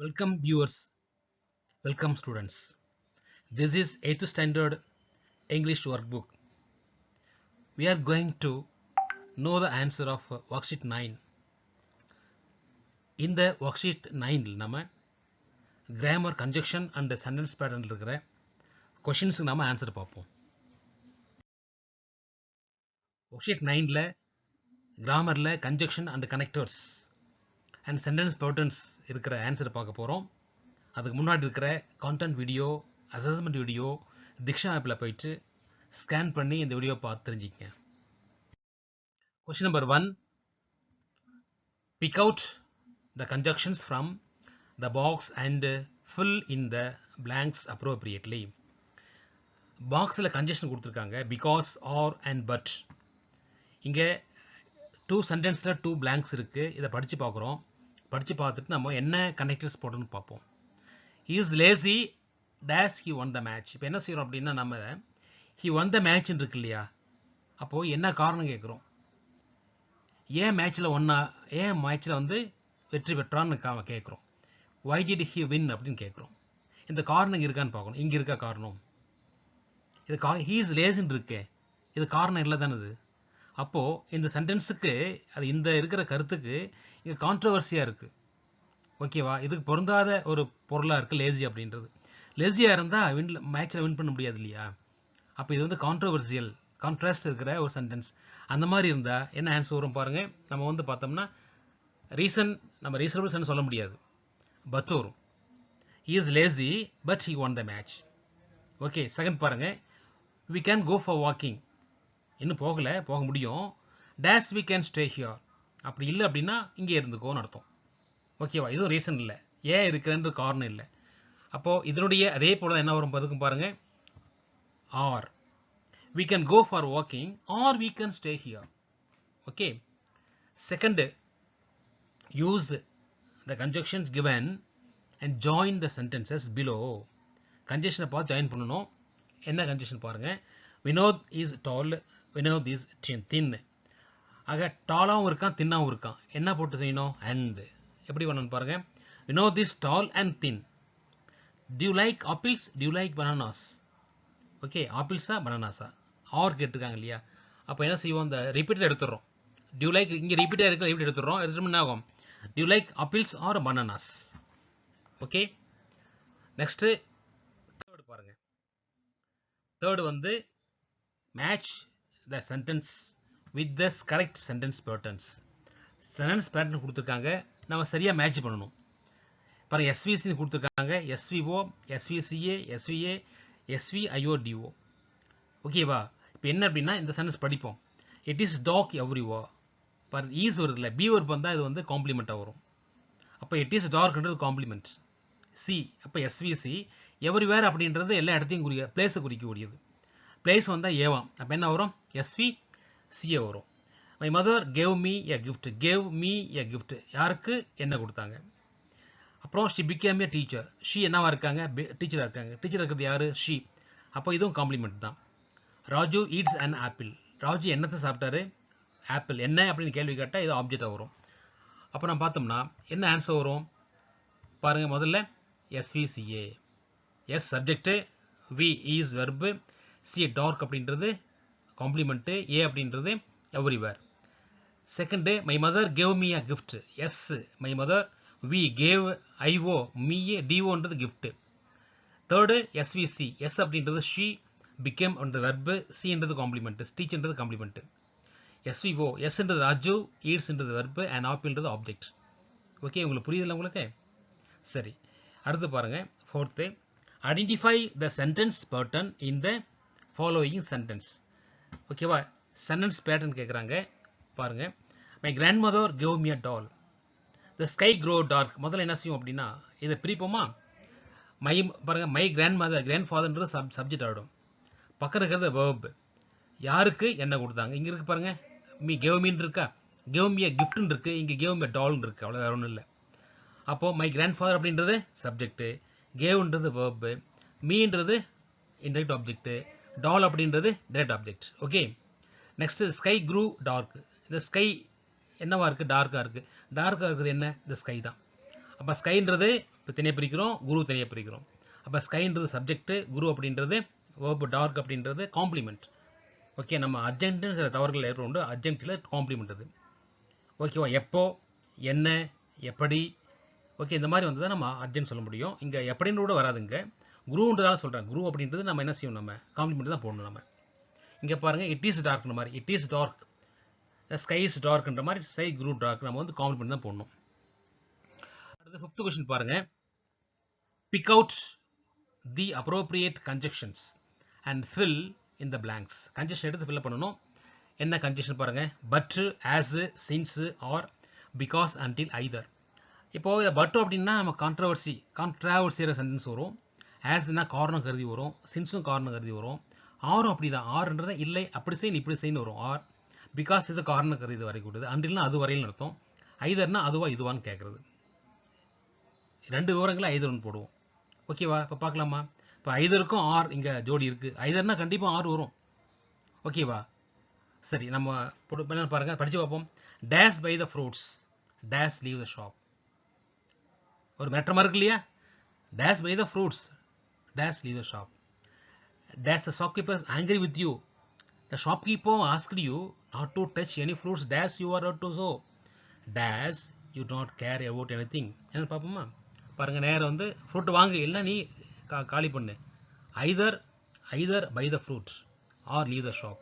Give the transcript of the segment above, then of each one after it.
Welcome viewers, welcome students. This is 8th standard English workbook. We are going to know the answer of worksheet 9. In the worksheet 9 நம்ம grammar, conjunction and sentence pattern இருக்கிற questions நாம answer பார்ப்போம். worksheet 9ல grammarல conjunction and connectors and sentence patterns இருக்கிற answer பார்க்க போறோம். அதுக்கு முன்னாடி இருக்கிற content video, assessment video Diksha appல போயிட்டு ஸ்கேன் பண்ணி இந்த வீடியோ பார்த்து தெரிஞ்சுக்கங்க. Question number 1. Pick out the conjunctions from the box and fill in the blanks appropriately. பாக்ஸ்ல conjunction கொடுத்திருக்காங்க because, or and but. இங்க 2 sentenceல 2 blanks இருக்கு. இத படிச்சு பார்க்கறோம். படிச்சு பார்த்துட்டு நம்ம என்ன connectors போடணும்னு பார்ப்போம். He is lazy dash he won the match. இப்போ என்ன செய்றோம் அப்படின்னா நம்ம he won the match ன்னு இருக்கு இல்லையா? அப்போ என்ன காரணம் கேக்குறோம்? ஏன் மேட்ச்ல வந்து வெற்றி பெற்றான்னு கேக்குறோம். Why did he win அப்படின்னு கேக்குறோம். இந்த காரணம் இருக்கான்னு பார்க்கணும். இங்க இருக்கா காரணம்? இது he is lazy ன்னு இருக்கே. இது காரணம் இல்ல தானே இது. அப்போ இந்த சென்டென்ஸ்க்கு அது இந்த இருக்கிற கருத்துக்கு இங்க கான்ட்ரோவர்சியா இருக்கு. ஓகேவா? இதுக்கு பொருந்தாத ஒரு பொருளா இருக்கு லேசி அப்படின்றது. லேசியா இருந்தா மேட்ச்ல வின் பண்ண முடியாது இல்லையா? அப்ப இது வந்து கான்ட்ரோவர்சியல், கான்ட்ராஸ்ட் இருக்கிற ஒரு சென்டென்ஸ். அந்த மாதிரி இருந்தா என்ன ஆன்சர் வரும் பாருங்க. நம்ம வந்து பார்த்தோம்னா நம்ம ரீசனபிள் சென்ஸ் சொல்ல முடியாது. பட் வரும். He is lazy but he won the match. Okay, second பாருங்க. We can go for walking. இன்னும் போக முடியும். Dash we can stay here. அப்படி இல்லை அப்படின்னா இங்கே இருந்துக்கோன்னு அர்த்தம். ஓகேவா? இதுவும் ரீசன் இல்லை. ஏன் இருக்கிறன்ற காரணம் இல்லை. அப்போ இதனுடைய அதே போல என்ன வரும் பதுக்கும் பாருங்க. Or we can go for walking or we can stay here. Okay. Second, use the conjunctions given and join the sentences below. Conjunction பார்த்து join பண்ணணும். என்ன conjunction பாருங்க. Vinod is tall, Vinod is thin. ஆக டாலாவும் இருக்கான், தின்னாவும் இருக்கான். என்ன போட்டு செய்யணும்? and. எப்படி பண்ணணும் பாருங்க. Vinod is tall and thin. Do you like apples? Do you like bananas? Okay, ஆப்பிள்ஸா பனானாஸா ஆர் கேட்டிருக்காங்க இல்லையா? அப்போ என்ன செய்வோம்? இந்த ரிப்பீட்டட் எடுத்துடுறோம். டியூ லைக் இங்கே ரிப்பீட்டாக இருக்க ரிப்பீட் எடுத்துடுறோம். எடுத்துட்டு என்ன ஆகும்? டியூ like apples or bananas. Okay, next third பாருங்க. தேர்ட் வந்து match the sentence with the correct sentence patterns. Sentence pattern கொடுத்துருக்காங்க, நம்ம சரியா மேட்ச் பண்ணணும். பாருங்க, எஸ்விசி கொடுத்துருக்காங்க, எஸ்விஓ, எஸ்விசிஏ, எஸ்விஏ, SVIODO. ஓகேவா? இப்போ என்ன அப்படின்னா இந்த சென்டென்ஸ் படிப்போம். It is dark everywhere. பார் ஈஸ் வருதுல, பி வர்ப் வந்தா இது வந்து காம்ப்ளிமெண்டா வரும். அப்போ இட் இஸ் டார்க்ன்றது காம்ப்ளிமெண்ட். சி அப்போ எஸ்விசி, எவ்ரிவேர் அப்படின்றது எல்லா இடத்தையும் பிளேஸை குறிக்கக்கூடியது. பிளேஸ் வந்தா ஏவாம். அப்போ என்ன வரும்? SVCA வரும். My mother gave me a gift. Gave me a gift. யாருக்கு? என்ன கொடுத்தாங்க. அப்புறம் she became a teacher. she என்னவா இருக்காங்க? டீச்சரா இருக்காங்க. டீச்சர் இருக்கிறது யாரு? she. அப்போ இதுவும் காம்ப்ளிமெண்ட் தான். Raju eats an apple. Raju என்னத்தை சாப்பிட்டாரு? ஆப்பிள். என்ன அப்படின்னு கேள்வி கேட்டா இது ஆப்ஜெக்டா வரும். அப்போ நம்ம பார்த்தோம்னா என்ன ஆன்சர் வரும் பாருங்க. முதல்ல SVCA. S subject, V is verb, C dark அப்படின்றது காம்ப்ளிமெண்ட், A அப்படின்றது everywhere. Second, my mother gave me a gift. S my mother, we gave IO, me, DOன்றது gift. தேர்டு SVC, S அப்படின்றது she, became என்ற verb, C என்றது complement, teach என்றது complement. SVO, S என்றது Raju, eats என்றது verb, and apple object. Okay, உங்களுக்கு புரியுதுல்ல உங்களுக்கு? சரி, அடுத்து பாருங்க. Fourth, identify the sentence pattern in the following sentence. ஓகேவா? சென்டென்ஸ் பேட்டர்ன் கேட்குறாங்க பாருங்க. My grandmother gave me a doll. The sky grow dark. முதல்ல என்ன செய்யும் அப்படின்னா இதை பிரிப்போமா? பாருங்க, மை கிராண்ட் ஃபாதர்ன்றது சப்ஜெக்ட் ஆகிடும். பக்கம் இருக்கிறது verb. யாருக்கு என்ன கொடுத்தாங்க? இங்க இருக்கு பாருங்க, மீ கேவ் மீன் இருக்கா? கேவ் மீ a gift இருக்கு, இங்க கேவ் மீ a doll இருக்கு. அவ்வளவு வேற ஒன்றும் இல்லை. அப்போ மை கிராண்ட் ஃபாதர் அப்படின்றது சப்ஜெக்ட், கேவ்ன்றது verb, மீன்றது இன்டைரக்ட் ஆப்ஜெக்ட், டால் அப்படின்றது direct object. Okay, next sky grew dark. இந்த ஸ்கை என்னவா இருக்கு? டார்க்கா இருக்கு. டார்க்கா இருக்குது என்ன? இந்த ஸ்கை தான். அப்ப ஸ்கைன்றது இப்போ தனியாக பிரிக்கிறோம், குரு தனியாக பிரிக்கிறோம். அப்போ ஸ்கைன்றது சப்ஜெக்ட், குரு அப்படின்றது வேர்ப், டார்க் அப்படின்றது காம்ப்ளிமெண்ட். ஓகே, நம்ம அர்ஜென்ட்னு சில தவறுகள் ஏற்படும், அர்ஜென்ட்டில் காம்ப்ளிமெண்ட் அது. ஓகேவா, எப்போ, என்ன, எப்படி, ஓகே, இந்த மாதிரி வந்து தான் நம்ம அர்ஜென்ட் சொல்ல முடியும். இங்கே எப்படின்னு கூட வராதுங்க, குருன்றதால சொல்கிறேன். குரு அப்படின்றது நம்ம என்ன செய்யணும், நம்ம காம்ப்ளிமெண்ட் தான் போடணும். நம்ம இங்கே பாருங்கள், இட் இஸ் டார்க்ன்ற மாதிரி, it is dark, sky is டார்க்ன்ற மாதிரி ஸ்கை குரு டார்க் நம்ம வந்து காம்ப்ளிமெண்ட் தான் போடணும். அடுத்து 5th கொஸ்டின் பாருங்க. Pick out the appropriate conjunctions and fill in the blanks. Conjunction எடுத்து fill பண்ணணும். என்ன conjunction பாருங்க, but, as, since, or, because, until, either. இப்போ but அப்படின்னா நம்ம கான்ட்ராவர்சியல் சென்டென்ஸ் வரும். asனா காரணம் கருதி வரும், sinceம் காரணம் கருதி வரும், ஆரும் அப்படிதான், ஆர்ன்றது இல்லை அப்படி செய் இப்படி செய்யணும் வரும், ஆர், பிகாஸ் இது காரணம் கருதி வரைக்கூடாது, அன்றில்னா அது வரையில் அர்த்தம், ஐதர்னா அதுவா இதுவான்னு கேட்கறது. ரெண்டு விவரங்களை ஐதர்னு போடுவோம். ஓகேவா, இப்போ பார்க்கலாமா? இப்போ ஐதருக்கும் ஆர் இங்கே ஜோடி இருக்குது, ஐதர்னா கண்டிப்பாக ஆர் வரும். ஓகேவா, சரி, நம்ம என்ன பாருங்கள், படித்து பார்ப்போம். Dash buy the fruits, dash leave the shop. ஒரு மேட்டரமாக இருக்கு இல்லையா? Dash buy the fruits, dash leave the shop. Dash the shopkeeper is angry with you, the shopkeeper asked you not to touch any fruits dash you are allowed to so, dash you not care about anything. என்னன்னு பார்ப்போமா? பாருங்கள், நேரம் வந்து fruit வாங்க, இல்லை நீ காலி பண்ணு. Either buy the fruit or leave the shop.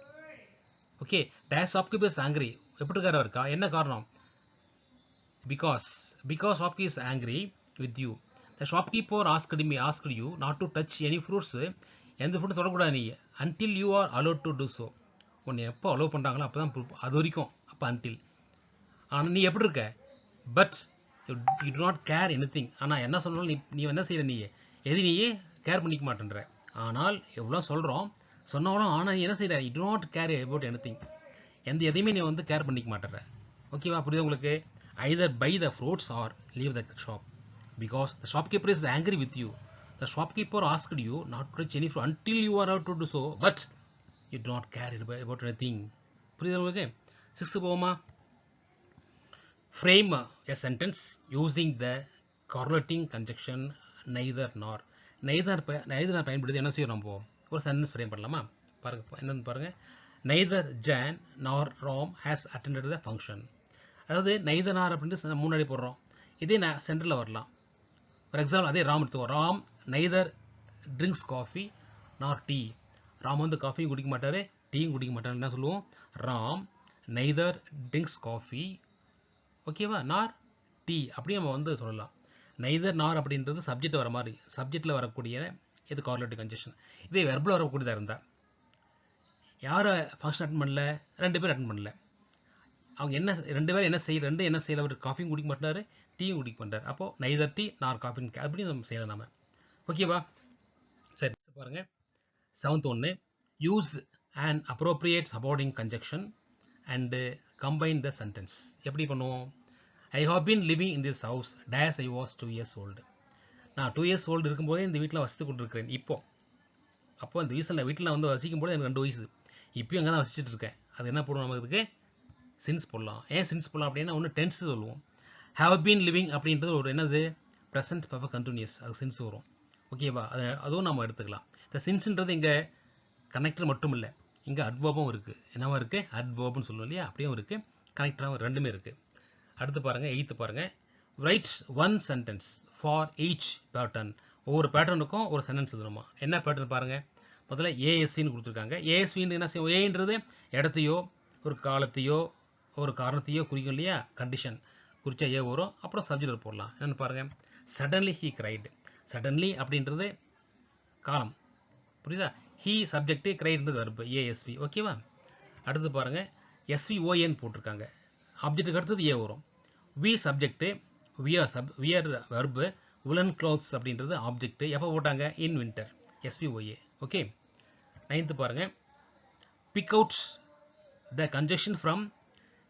Okay, dash shopkeeper is angry, எப்படி இருக்காரு இருக்கா, என்ன காரணம்? Because shopkeeper is angry with you, the shopkeeper asked you not to touch any fruits, எந்த ஃப்ரூட்டும் தொடக்கூடாது நீ, until you are allowed to do so. உன்னை எப்போ அலோவ் பண்ணுறாங்களோ அப்போ தான், அது வரைக்கும், அப்போ அன்டில். ஆனால் நீ எப்படி இருக்க? But you do not care any thing. ஆனால் என்ன சொன்னாலும் நீ என்ன செய்யற, நீயே கேர் பண்ணிக்க மாட்டேன்ற. ஆனால் எவ்வளோ சொன்னாலும் ஆனால் நீ என்ன செய்யற, you do not care about anything, எதையுமே நீ வந்து கேர் பண்ணிக்க மாட்டேற. ஓகேவா, புரியுது உங்களுக்கு? Either buy the fruits or leave the shop, because the shopkeeper is angry with you, the shopkeeper asked you not to touch any fruit until you are allowed to do so, but you do not care about anything. புரியுது உங்களுக்கு? 6th போவோமா? Frame a sentence using the correlating conjunction neither nor. neither பயன்படுத்தி என்ன செய்யணும், நம்ம ஒரு sentence frame பண்ணலாமா? பாருங்க, என்னன்னு பாருங்க. neither Jan nor Ram has attended the function. அதாவது neither nor அப்படின்ட்டு முன்னாடி போடுறோம், இதே சென்டரில் வரலாம். ஃபார் எக்ஸாம்பிள் அதே ராம் எடுத்துக்கோ, Ram neither drinks coffee nor tea. Ram வந்து காஃபியும் குடிக்க மாட்டாரு, டீயும் குடிக்க மாட்டாரு. என்ன சொல்லுவோம்? ராம் neither drinks coffee, ஓகேவா, நார் டீ, அப்படி நம்ம வந்து சொல்லலாம். நெய்தர் நார் அப்படின்றது சப்ஜெக்ட் வர மாதிரி, சப்ஜெக்டில் வரக்கூடிய இது கார்லேட்டிவ் கன்ஜெக்ஷன். இதே வெர்பில் வரக்கூடியதாக இருந்தால், யார் ஃபங்க்ஷன் அட்டன் பண்ணல? 2 பேர் அட்டன் பண்ணல. அவங்க ரெண்டு பேரும் என்ன செய்யல, அவர் காஃபியும் குடிக்க மாட்டாரு, டீயும் குடிக்க மாட்டார். அப்போது நெய்தர் டீ நார் காஃபின்னு அப்படி நம்ம செய்யலாம் நம்ம. ஓகேவா, சரி பாருங்க. 7th ஒன்று, use and appropriate supporting conjunction and combine the sentence. எப்படி பண்ணுவோம்? I have been living in this house dash I was 2 years old. நான் 2 years old இருக்கும்போதே இந்த வீட்டில் வசித்து கொண்டிருக்கிறேன். அப்போ இந்த வீட்டில் வந்து வசிக்கும் போது எனக்கு 2 வயசு, இப்போயும் அங்கே தான் வசிச்சுட்டு இருக்கேன். அது என்ன போடுவோம், நம்ம இதுக்கு சின்ஸ் போடலாம். ஏன் சின்ஸ் போடலாம் அப்படின்னா, ஒன்று டென்ஸ் சொல்லுவோம். have been living அப்படின்றது ஒரு என்னது, ப்ரெசன்ட் பர்ஃபெக்ட் கண்டினியூஸ், அது சின்ஸ் வரும். ஓகேவா, அதுவும் நம்ம எடுத்துக்கலாம். இந்த சின்ஸ்ன்றது இங்கே கனெக்டர் மட்டும் இல்லை, இங்கே அட்வர்பும் இருக்குது. என்னவா இருக்குது? அட்வர்ப்னு சொல்லுவோம் இல்லையா, அப்படியும் இருக்குது, கனெக்டராகவும் ரெண்டுமே இருக்குது. அடுத்து பாருங்க, 8th பாருங்க. Right one sentence for each pattern. ஒவ்வொரு பேட்டர்னுக்கும் ஒரு சென்டென்ஸ் எழுதணுமா? என்ன பேட்டர்ன் பாருங்க. முதல்ல ஏஎஸ்வின்னு கொடுத்துருக்காங்க. ஏஎஸ்வின்னு என்ன செய்யும்? ஏன்றது இடத்தையோ ஒரு காலத்தையோ ஒரு காரணத்தையோ குறிக்கும் இல்லையா, கண்டிஷன் குறிச்சா ஏ வரும், அப்புறம் சப்ஜெக்ட் போடலாம். என்னன்னு பாருங்க. Suddenly he கிரைடு. சடன்லி அப்படின்றது காலம், புரியுதா? ஹீ சப்ஜெக்ட், கிரைடுன்றது வெர்பு, ஏஎஸ்வி. ஓகேவா, அடுத்து பாருங்க, எஸ்விஓஎன் போட்டிருக்காங்க. ஆப்ஜெக்ட்டுக்கு அடுத்தது ஏ வரும். We subject, wear verb, woollen clothes அப்படின்றது ஆப்ஜெக்ட். எப்போ போட்டாங்க? In winter, SPOA. Okay, 9th பாருங்க. Pick out the conjunction from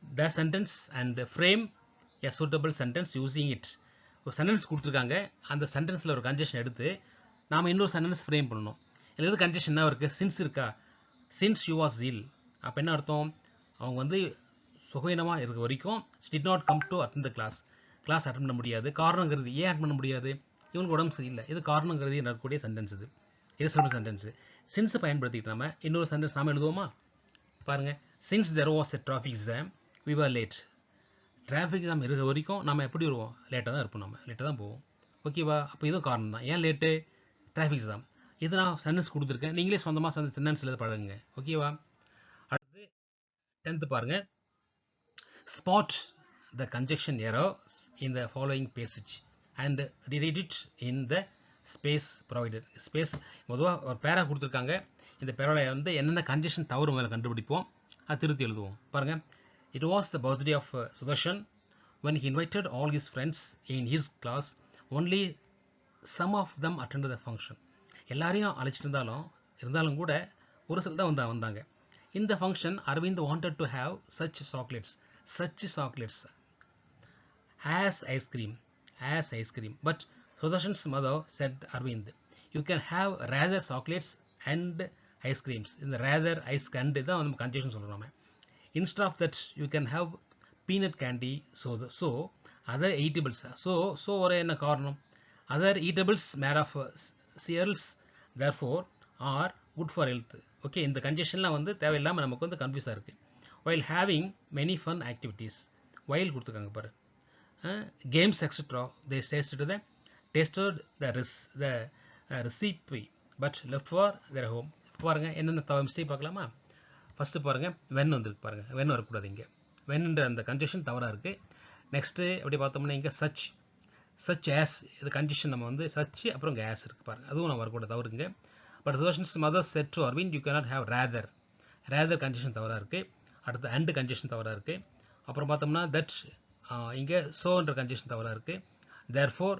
the sentence and frame a suitable sentence using it. ஒரு சென்டென்ஸ் கொடுத்துருக்காங்க, அந்த சென்டென்ஸில் ஒரு கன்ஜெக்ஷன் எடுத்து நாம் இன்னொரு சென்டென்ஸ் ஃப்ரேம் பண்ணணும். இதில் எது கன்ஜெக்ஷன் என்ன இருக்குது? சின்ஸ் இருக்கா? சின்ஸ் யூ வாஸ் இல், அப்போ என்ன அர்த்தம்? அவங்க வந்து சுகவீனமாக இருக்க வரைக்கும் did not come to attend the class attend பண்ண முடியாது. காரணங்கிறது ஏன் அட்டன் பண்ண முடியாது? இவங்களுக்கு உடம்பு சரியில்லை. இது காரணம் கருதி நடக்கக்கூடிய சென்டென்ஸ் இது. இது சிம்பிள் சென்டென்ஸ். சின்ஸ் பயன்படுத்திட்டு நம்ம இன்னொரு சென்டென்ஸ் நாம எழுதுவோமா? பாருங்க. Since there was a traffic jam we were late. Traffic jam இருக்க வரைக்கும் நம்ம எப்படி வருவோம்? லேட்டாக தான் இருப்போம். நம்ம லேட்டாக தான் போவோம். ஓகேவா? அப்போ இதுவும் காரணம் தான். ஏன் லேட்டு? Traffic jam. இது நான் சென்டென்ஸ் கொடுத்துருக்கேன். நீங்களே சொந்தமாக சென்டென்ஸ் எழுத பழகுங்க. ஓகேவா? அடுத்து 10th பாருங்க. Spot the conjunction error in the following passage and reread it in the space provided. Space பொதுவாக ஒரு பேரா கொடுத்துருக்காங்க. இந்த பேரோட வந்து என்னென்ன கன்ஜெக்ஷன் தவறு முதல்ல கண்டுபிடிப்போம். அது திருத்தி எழுதுவோம். பாருங்க. It was the birthday of Sudarshan. When he invited all his friends in his class, only some of them attended the function. எல்லாரையும் அழைச்சிட்டு இருந்தாலும் கூட ஒரு சில தான் வந்தாங்க. In the function, Arvind wanted to have such chocolates as ice cream. But Sudarshan's mother said, Arvind, you can have rather chocolates and ice creams. இந்த rather ice candy தான் நம்ம conjunction சொல்றோம். Instead of that, you can have peanut candy. So other eatables. So ஒரு என்ன காரணம்? Other eatables made of cereals therefore are good for health. Okay, இந்த கன்ஜெக்ஷன்லாம் வந்து தேவையில்லாமல் நமக்கு வந்து கன்ஃபியூஸாக இருக்குது. while having many fun activities. while கொடுத்துருக்காங்க பாரு. games etc. they tasted the recipe but left for their home. பாருங்க என்னென்ன மிஸ்டேக் பார்க்கலாமா? ஃபஸ்ட்டு பாருங்கள், வென் வந்துருக்கு பாருங்கள். வென் வரக்கூடாது இங்கே. வென்ன்ற அந்த கன்ஜெக்ஷன் தவறாக இருக்குது. நெக்ஸ்ட்டு எப்படி பார்த்தோம்னா இங்கே சச் ஆஸ் இது கன்ஜெக்ஷன் நம்ம வந்து சச் அப்புறம் கேஸ் இருக்குது பாருங்கள். அதுவும் நம்ம வரக்கூடாது, தவறுங்க. But Sudarshan's mother said to Arvind you cannot have rather conjunction தவறாக இருக்குது. அடுத்து அண்ட் கன்ஜெக்ஷன் தவறாக இருக்குது. அப்புறம் பார்த்தோம்னா தட் இங்கே சோன்ற கன்ஜெக்ஷன் தவறாக இருக்குது. தேர்ஃபோர்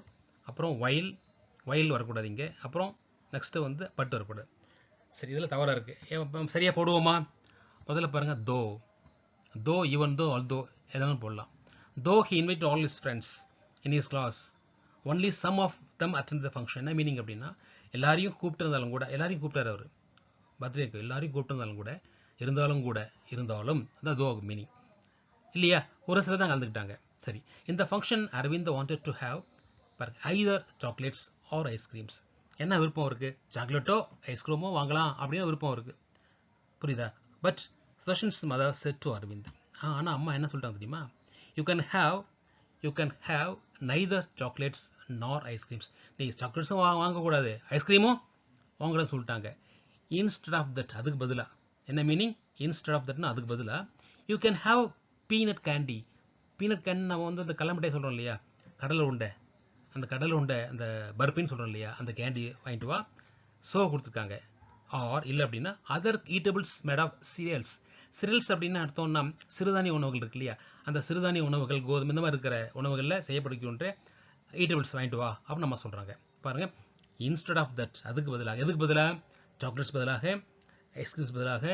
அப்புறம் வைல் வரக்கூடாது இங்கே. அப்புறம் நெக்ஸ்ட்டு வந்து பட் வரக்கூடாது. சரி, இதில் தவறாக இருக்குது. சரியாக போடுவோமா? முதல்ல பாருங்கள், தோ ஈவன் தோ ஆல் தோ எதாலும் போடலாம். Though he invite all his friends in his class only some of them attend the function. என்ன மீனிங் அப்படின்னா, எல்லாரையும் கூப்பிட்டுருந்தாலும் கூட, எல்லாரையும் கூப்பிட்டார் அவர் பர்த்டேக்கு, எல்லாரையும் கூப்பிட்டுருந்தாலும் கூட இருந்தாலும் அதான் தோ மீனிங் இல்லையா? ஒரு சில தான் கலந்துக்கிட்டாங்க. சரி, இந்த function Aravind wanted to have பாருங்க ஐதர் சாக்லேட்ஸ் ஆர் ஐஸ்கிரீம்ஸ். என்ன விருப்பம் இருக்குது? சாக்லேட்டோ ஐஸ்கிரீமோ வாங்கலாம் அப்படின்னு விருப்பம் இருக்குது. புரியுதா? But Sudarshan's mother said to Arvind. ஆனால் அம்மா என்ன சொல்லிட்டாங்க தெரியுமா? You can have neither chocolates nor ice creams. நீங்கள் சாக்லேட்ஸும் வாங்கக்கூடாது, ஐஸ்கிரீமும் வாங்கக்கூடாதுன்னு சொல்லிட்டாங்க. இன்ஸ்டெட் ஆஃப் தட், அதுக்கு பதிலாக என்ன மீனிங்? இன்ஸ்டெட் ஆஃப் தட்னா அதுக்கு பதிலாக you can have peanut candy. Peanut candy நம்ம வந்து அந்த கடலை சொல்கிறோம் இல்லையா, கடலை உண்டை அந்த பர்பின்னு சொல்கிறோம் இல்லையா, அந்த கேண்டி வாங்கிட்டு வா. ஸோ கொடுத்துருக்காங்க. ஆர் இல்லை அப்படின்னா other eatables made of cereals அப்படின்னு அர்த்தம்னா சிறுதானிய உணவுகள் இருக்கு இல்லையா, அந்த சிறுதானிய உணவுகள், கோதுமை இந்த மாதிரி இருக்கிற உணவுகளில் செய்யப்படுகின்ற ஈட்டபிள்ஸ் வாங்கிட்டு வா அப்படின்னு நம்ம சொல்கிறாங்க. பாருங்கள், இன்ஸ்டெட் ஆஃப் தட் அதுக்கு பதிலாக, எதுக்கு பதிலாக? சாக்லேட்ஸ் பதிலாக, ஐஸ்கிரீம்ஸ் பதிலாக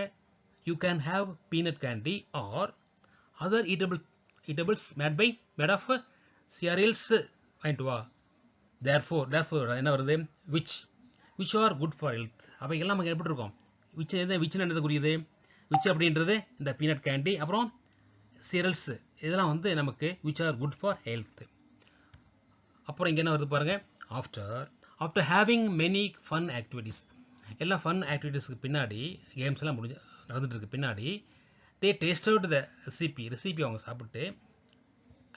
you can have peanut candy or other eatables made of cereals வாங்கிட்டு வா. தேர்ஃபோர் என்ன வருது? which are good for health. அவைகள்லாம் நமக்கு எப்படி இருக்கும்? விச் என்னது குறியுது? விச் அப்படின்றது இந்த பீனட் கேண்டி, அப்புறம் சீரியல்ஸ், இதெல்லாம் வந்து நமக்கு which are good for health. அப்புறம் இங்கே என்ன வருது பாருங்க, after having many fun activities. எல்லா ஃபன் ஆக்டிவிட்டீஸ்க்கு பின்னாடி, கேம்ஸ் எல்லாம் நடந்துட்டு இருக்கு பின்னாடி, தே டேஸ்டட் த ரெசிபி அவங்க சாப்பிட்டு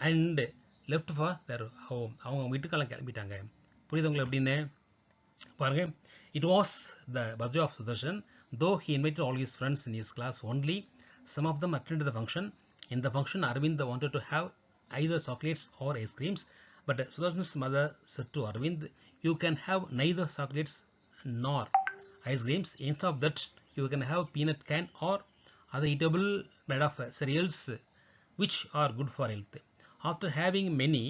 and left for their home, அவங்க வீட்டுக்கெல்லாம் கிளம்பிட்டாங்க. புரியுது உங்களுக்கு எப்படின்னு பாருங்க. It was the birthday of Sudarshan. Though he invited all his friends in his class, only some of them attended the function. In the function, Arvind wanted to have either chocolates or ice creams, but Sudarshan's mother said to Arvind, you can have neither chocolates nor ice creams. Instead of that, you can have peanut can or other eatable made of cereals which are good for health. After having many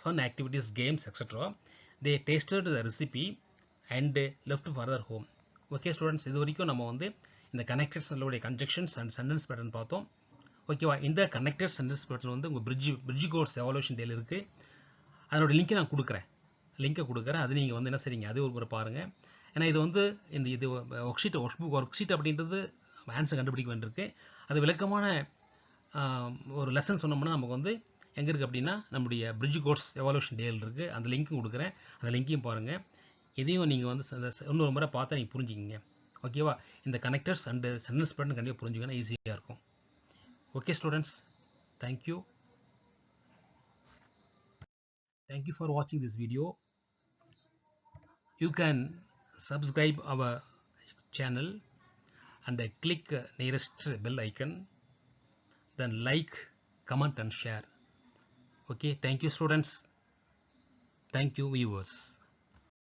fun activities, games, etc., they tasted the recipe and left further home. Okay students, இது வரைக்கும் நம்ம வந்து இந்த connected சென்டென்ஸோட conjunctions and sentence pattern பார்த்தோம். ஓகேவா? இந்த connected sentence pattern வந்து உங்கள் பிரிட்ஜ் கோர்ஸ் எவாலுவேஷன் டேல இருக்குது. அதனோட லிங்க்கை நான் கொடுக்குறேன். அது நீங்கள் வந்து என்ன செய்றீங்க, அது ஒரு பாருங்கள். ஏன்னா இது வந்து இது ஒர்க் ஷீட் அப்படின்றது ஆன்சர் கண்டுபிடிக்க வேண்டியிருக்கு. அது விளக்கமான ஒரு லெசன் சொன்னோம்னா நமக்கு வந்து எங்கே இருக்குது அப்படின்னா நம்முடைய பிரிட்ஜ் கோர்ஸ் எவாலுவேஷன் டேல் இருக்குது. அந்த லிங்க்கும் கொடுக்குறேன். அந்த லிங்க்கையும் பாருங்கள். இதையும் நீங்கள் வந்து இன்னொரு முறை பார்த்தா நீங்கள் புரிஞ்சுக்கிங்க. ஓகேவா? இந்த கனெக்டர்ஸ் அண்டு சென்டென்ஸ் பேட்டர்ன் கண்டிப்பாக புரிஞ்சுக்கணும், ஈஸியாக இருக்கும். Okay students, thank you. Thank you for watching this video. You can subscribe our channel and click nearest bell icon, then like, comment and share. Okay, thank you students. Thank you viewers.